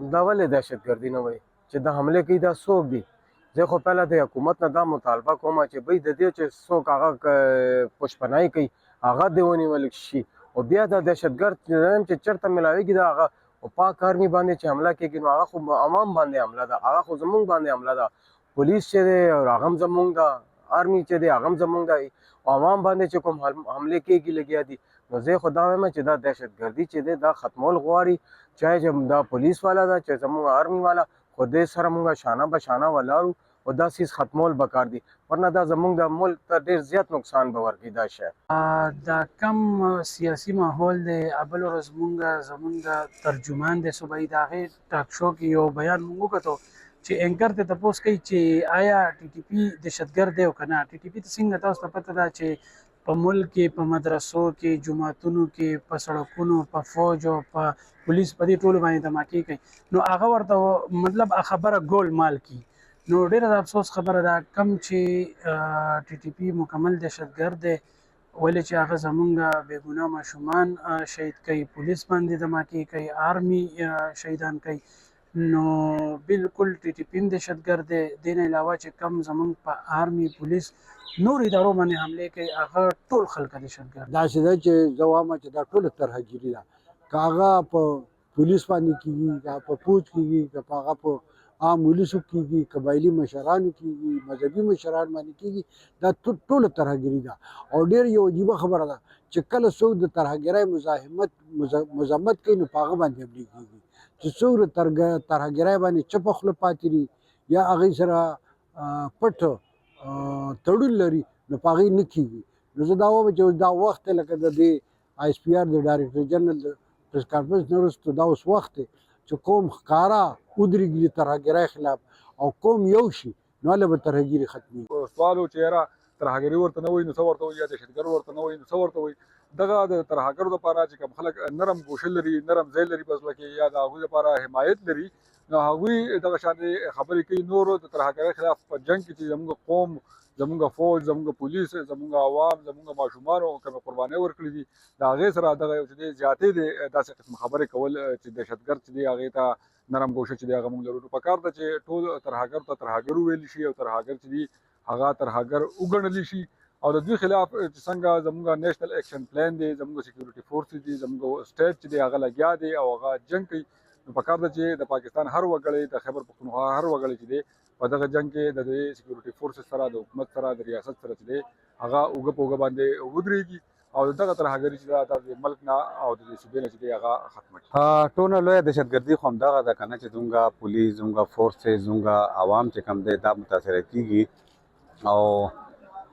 دا ولې دهشتګردي نه وای چې د حمله کوي دا څوک دي. زه خو پهله د حکومت نه دا مطالبه کوم چې بی د دې چې څوک هغه پشپناهي کوي هغه دې ونیول شي، او بیا دا دهشتګرد چې چېرته میلاویږي د هغه پاک آرمي باندې چې حمله کېږي نو هغه خو عوام باندې حمله ده، هغه خو زمونږ باندې حمله ده. پولیس چې دی هغه هم زمونږ ده، آرمي چې دی هغه هم زمونږ ده، عوام باندې چې کوم حملې کېږي لګیا دي. نو زه خو دا وایم چې دا دهشتګردي چې دی دا ختمول غواړي، چاهے چې دا پولیس والا ده چې زموږ آرمي والا، خو دې سره موږ شانه به شانه ولاړو او دا سیز ختمول پکار دي، ورنه دا زموږ د ملک ته ډېر زیات نقصان به ورکړي دا شی. دا کم سیاسي ماحول دی. بل ورځ زمونږ ترجمان دی صوبایي د هغې ټاک شو کې یو بیان مونږ وکتو چې اینکر ته تپوس کوي چې آیا ټي ټي پي دهشتګرد دی او که نه. ټي ټي پي ته څنګه تاسو ته پته ده چې په ملک کې په مدرسو کې جوماتونو کې په سړکونو په فوج او په پولیس په دې ټولو باندې دماکې کوي، نو هغه ورته مطلب خبره ګول مال کی. نو ډېره د افسوس خبره ده کم چې ټي ټي پي مکمل دهشتګرد دی، ولې چې هغه زمونږ بېګناه ماشومان شهید کوي، پولیس باندې دماکې کوي، آرمي شهیدان کوي. نو بالکل ټي ټي پي هم دهشتګرد دی. دې نه علاوه چې کم زمونږ په آرمي پولیس نور ادارو باندې حملې کوي هغه ټول خلک دهشتګرد. داسې ده چې زه وایم چې دا ټوله ترهګیري ده، که هغه په پولیس باندې کېږي، که په پوج کېږي، که په هغه په عام ولسو کېږي، قبایلي مشرانو کېږي، مذهبي مشران باندې کېږي، دا ټوله ترهګیري ده. او ډېر یو عجیبه خبره ده چې کله څوک د ترهګرۍ مزاحمت کوي نو په هغه باندې حملې کېږي، چې څوک د ترهګرۍ باندې چپه خوله پاتې وي یا هغې سره پټ تړون لري نو په هغې نه کېږي. نو زه دا وایم چې دا وخت دی لکه د دې آی اس پي آر د ډایرکټر جنرال د پریس کانفرنس نه وروسته دا اوس وخت دی چې کوم ښکاره ودرېږي د ترهګرۍ خلاف او کوم یو شي نو هله به ترهګیري ختمېږي. سوال و چې یاره ترهګري ورته نه وایي نو څه ورته وایي، یا دهشتګر ورته نه وایي نو څه ورته وایي. دغه د ترهګرو دپاره چې کوم خلک نرم ګوشه لري، نرم ځای لري په زړه کې، یا د هغوی دپاره حمایت لري، نو هغوی دغه شانې خبرې کوي. نورو د ترهګرۍ خلاف په جنګ کې چې زموږ قوم، زموږ فوج، زموږ پولیس، زموږ عوام، زموږ ماشومانو کومې قربانۍ ورکړي دي، د هغې سره دغه یو چې دی زیاتې دی داسې قسم خبرې کول چې دهشتګرد چې دی هغې ته نرم ګوشه چې دی هغه موږ لرو. نو پکار ده چې ټول ترهګرو ته ترهګر وویل شي او ترهګر چې دی هغه ترهګر وګڼلی شي. او د دوی خلاف چې څنګه زموږ نیشنل ایکشن پلان دی، زموږ سکیورټي فورسز دي، زموږ سټیټ چې دی هغه لګیا دی او هغه جنګ کوي. نو پکار ده چې د پاکستان هر وګړی، د خیبر پښتونخوا هر وګړی چې دی په دغه جنګ کې د دې سکیورټي فورسز سره، د حکومت سره، د ریاست سره چې دی هغه اوږه په اوږه باندې ودرېږي او دغه ترهګري چې ده د ملک نه او د دې صوبې نه چې دی هغه ختمه کړي. ټوله لویه دهشتګردي خو همدغه ده که نه چې زموږ پولیس، زموږ فورسز، زموږ عوام چې کوم دی دا متاثره کېږي. او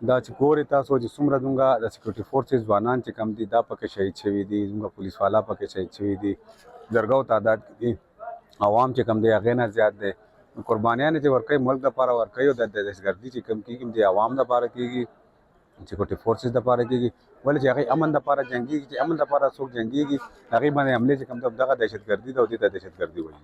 دا چې ګورئ تاسو چې څومره زموږ د سکیورټي فورسز ځوانان چې کوم دي دا پکې شهید شوي دي، زموږ پولیس والا پکې شهید شوي دي، زرګو تعداد کې دي، عوام چې کوم دی هغې نه زیات دی. قربانیانې چې ورکوي ملک دپاره ورکوي او د دهشتګردي چې کوم کېږي د عوام دپاره کېږي، سکیورټي فورسز دپاره کېږي. ولې چې هغې امن دپاره جنګېږي، چې امن دپاره څوک جنګېږي هغې باندې حملې چې کوم دي دغه دهشتګردي ده او دې ته دهشتګردي وایي.